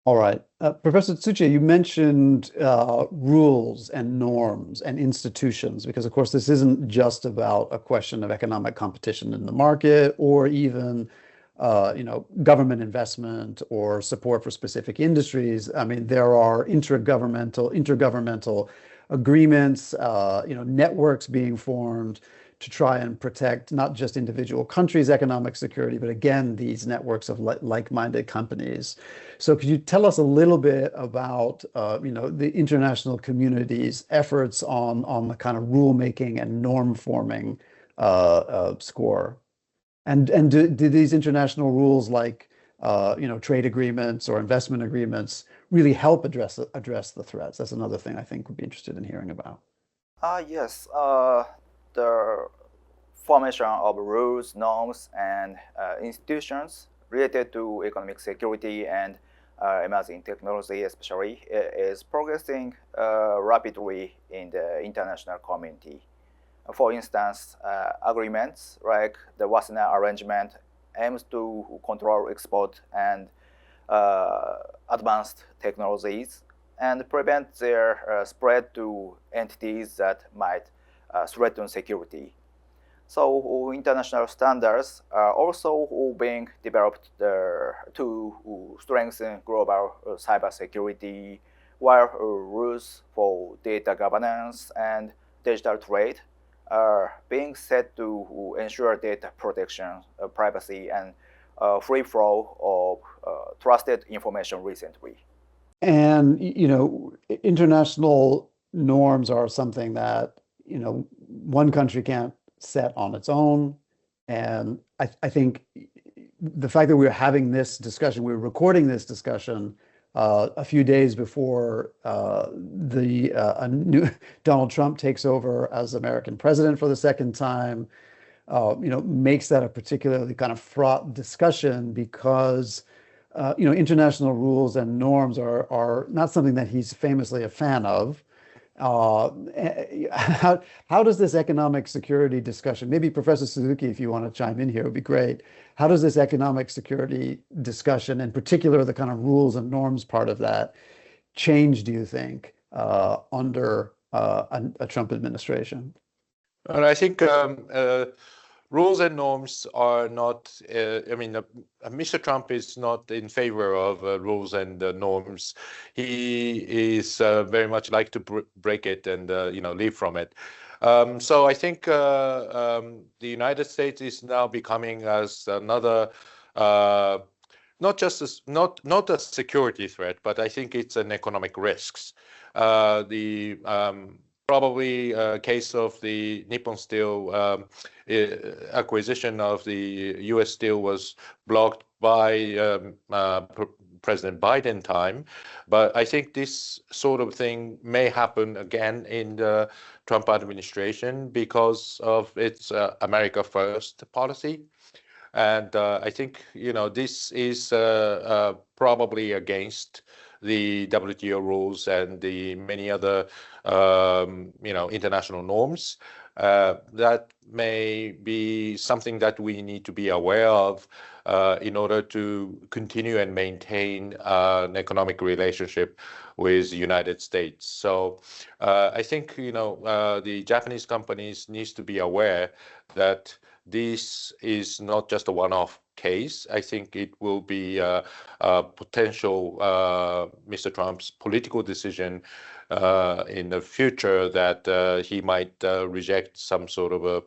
All right. Professor Tsuchiya, you mentioned rules and norms and institutions, because of course this isn't just about a question of economic competition in the market or even government investment or support for specific industries. I mean, there are intergovernmental agreements, networks being formed to try and protect not just individual countries' economic security, but again, these networks of like-minded companies. So could you tell us a little bit about, the international community's efforts on the kind of rulemaking and norm forming score? And do these international rules like, trade agreements or investment agreements really help address the threats? That's another thing I think we'd be interested in hearing about. Yes, the formation of rules, norms, and institutions related to economic security and emerging technology, especially, is progressing rapidly in the international community. For instance, agreements like the Wassenaar Arrangement aims to control export and advanced technologies and prevent their spread to entities that might threaten security. So international standards are also being developed to strengthen global cybersecurity, while rules for data governance and digital trade are being set to ensure data protection, privacy, and free flow of trusted information recently. And, international norms are something that, one country can't set on its own. And I think the fact that we're having this discussion, we're recording this discussion a few days before the new Donald Trump takes over as American president for the second time, makes that a particularly kind of fraught discussion because international rules and norms are not something that he's famously a fan of. Uh, how does this economic security discussion, maybe Professor Suzuki, if you want to chime in here, would be great. How does this economic security discussion, in particular, the kind of rules and norms part of that, change, do you think, under a Trump administration? And I think rules and norms are not, Mr. Trump is not in favor of rules and norms. He is very much like to break it and, live from it. So I think the United States is now becoming as another, not just not a security threat, but I think it's an economic risks. The Probably case of the Nippon Steel acquisition of the U.S. Steel was blocked by President Biden time, but I think this sort of thing may happen again in the Trump administration because of its America First policy. And I think, this is probably against the WTO rules and the many other, international norms. That may be something that we need to be aware of in order to continue and maintain an economic relationship with the United States. So I think, the Japanese companies needs to be aware that this is not just a one-off case. I think it will be a potential Mr. Trump's political decision in the future that he might reject some sort of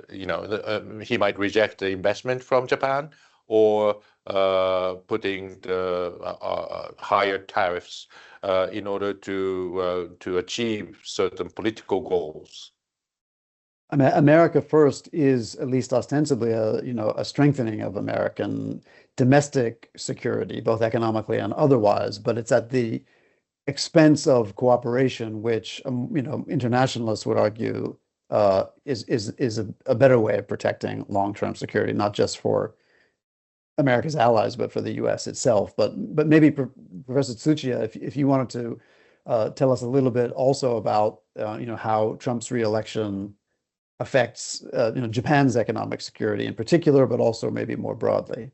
he might reject the investment from Japan or putting the higher tariffs in order to achieve certain political goals. I mean, America First is at least ostensibly a strengthening of American domestic security, both economically and otherwise, but it's at the expense of cooperation, which internationalists would argue is a better way of protecting long-term security, not just for America's allies, but for the U.S. itself. But maybe Professor Tsuchiya, if you wanted to tell us a little bit also about how Trump's reelection affects Japan's economic security in particular, but also maybe more broadly.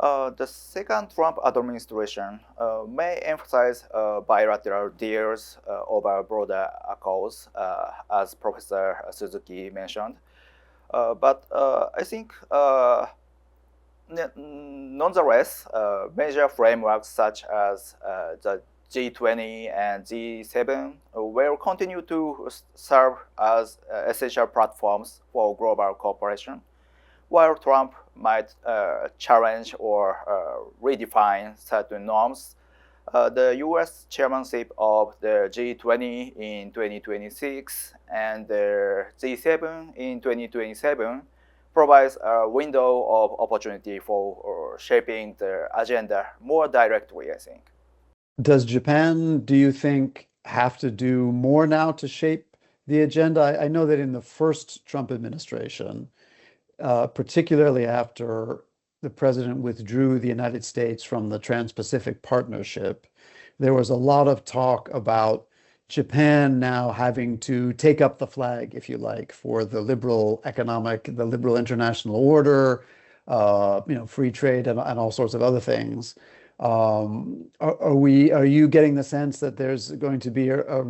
The second Trump administration may emphasize bilateral deals over broader accords, as Professor Suzuki mentioned. But I think nonetheless, major frameworks such as the G20 and G7 will continue to serve as essential platforms for global cooperation, while Trump might challenge or redefine certain norms. The US chairmanship of the G20 in 2026 and the G7 in 2027 provides a window of opportunity for shaping the agenda more directly, I think. Does Japan, do you think, have to do more now to shape the agenda? I know that in the first Trump administration, particularly after the president withdrew the United States from the Trans-Pacific Partnership, there was a lot of talk about Japan now having to take up the flag, if you like, for the liberal international order, free trade and all sorts of other things. Are you getting the sense that there's going to be a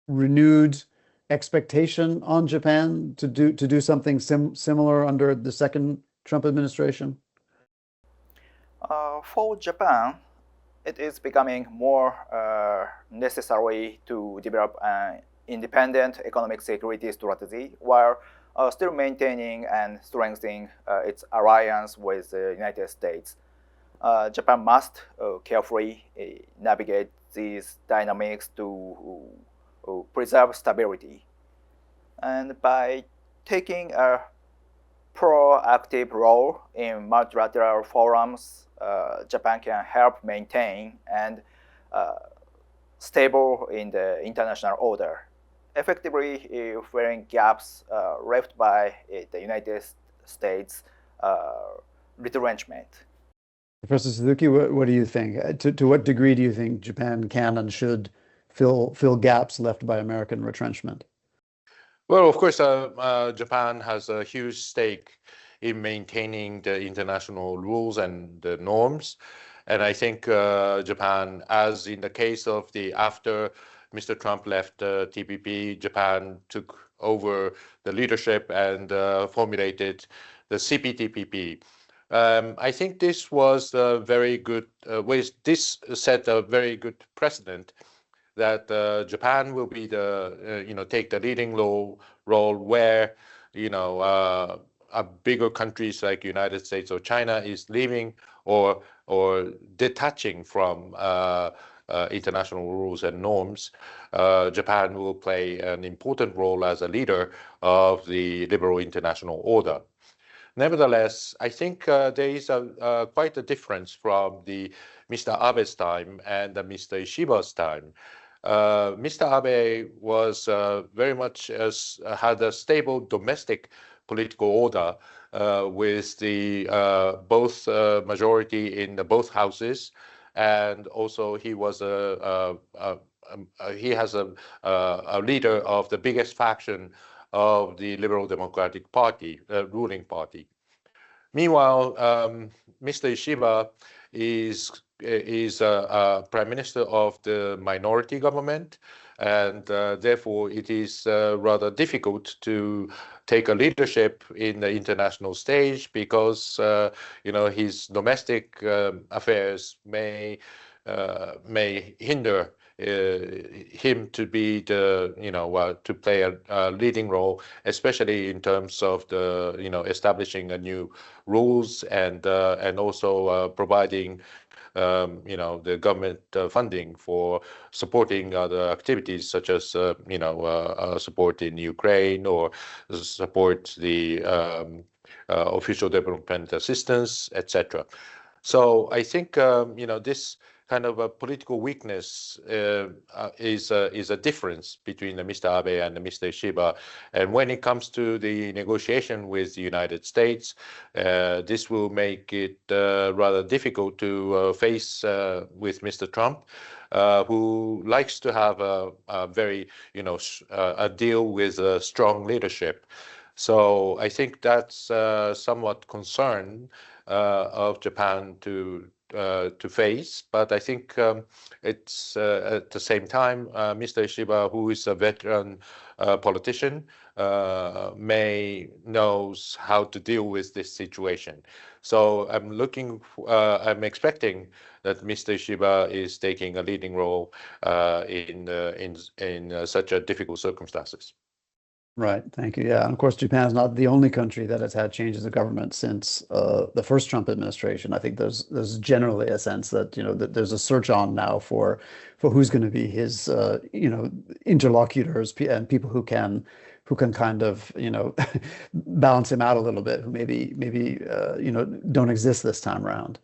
renewed expectation on Japan to do something similar under the second Trump administration? For Japan, it is becoming more necessary to develop an independent economic security strategy while still maintaining and strengthening its alliance with the United States. Japan must carefully navigate these dynamics to preserve stability. And by taking a proactive role in multilateral forums, Japan can help maintain and stable in the international order, effectively filling gaps left by the United States retrenchment. Professor Suzuki, what do you think? To what degree do you think Japan can and should fill gaps left by American retrenchment? Well, of course, Japan has a huge stake in maintaining the international rules and the norms. And I think Japan, as in the case of after Mr. Trump left TPP, Japan took over the leadership and formulated the CPTPP. I think this was a very good this set a very good precedent that Japan will be take the leading role where bigger countries like United States or China is leaving or detaching from international rules and norms. Japan will play an important role as a leader of the liberal international order. Nevertheless, I think there is quite a difference from Mr. Abe's time and Mr. Ishiba's time. Mr. Abe was very much had a stable domestic political order with the both majority in both houses, and also he was he has a leader of the biggest faction of the Liberal Democratic Party, ruling party. Meanwhile, Mr. Ishiba is prime minister of the minority government, and therefore it is rather difficult to take a leadership in the international stage because his domestic affairs may hinder him to be to play a leading role, especially in terms of establishing a new rules and also providing the government funding for supporting other activities such as support in Ukraine or support the official development assistance, etc. So I think this kind of a political weakness is a difference between Mr. Abe and Mr. Ishiba. And when it comes to the negotiation with the United States, this will make it rather difficult to face with Mr. Trump, who likes to have a very, a deal with strong leadership. So I think that's somewhat concern of Japan to face, but I think it's at the same time, Mr. Ishiba, who is a veteran politician, may knows how to deal with this situation. So I'm expecting that Mr. Ishiba is taking a leading role in such a difficult circumstances. Right. Thank you. Yeah. And of course, Japan is not the only country that has had changes of government since the first Trump administration. I think there's generally a sense that, that there's a search on now for who's going to be his, interlocutors and people who can kind of, balance him out a little bit, who maybe don't exist this time around.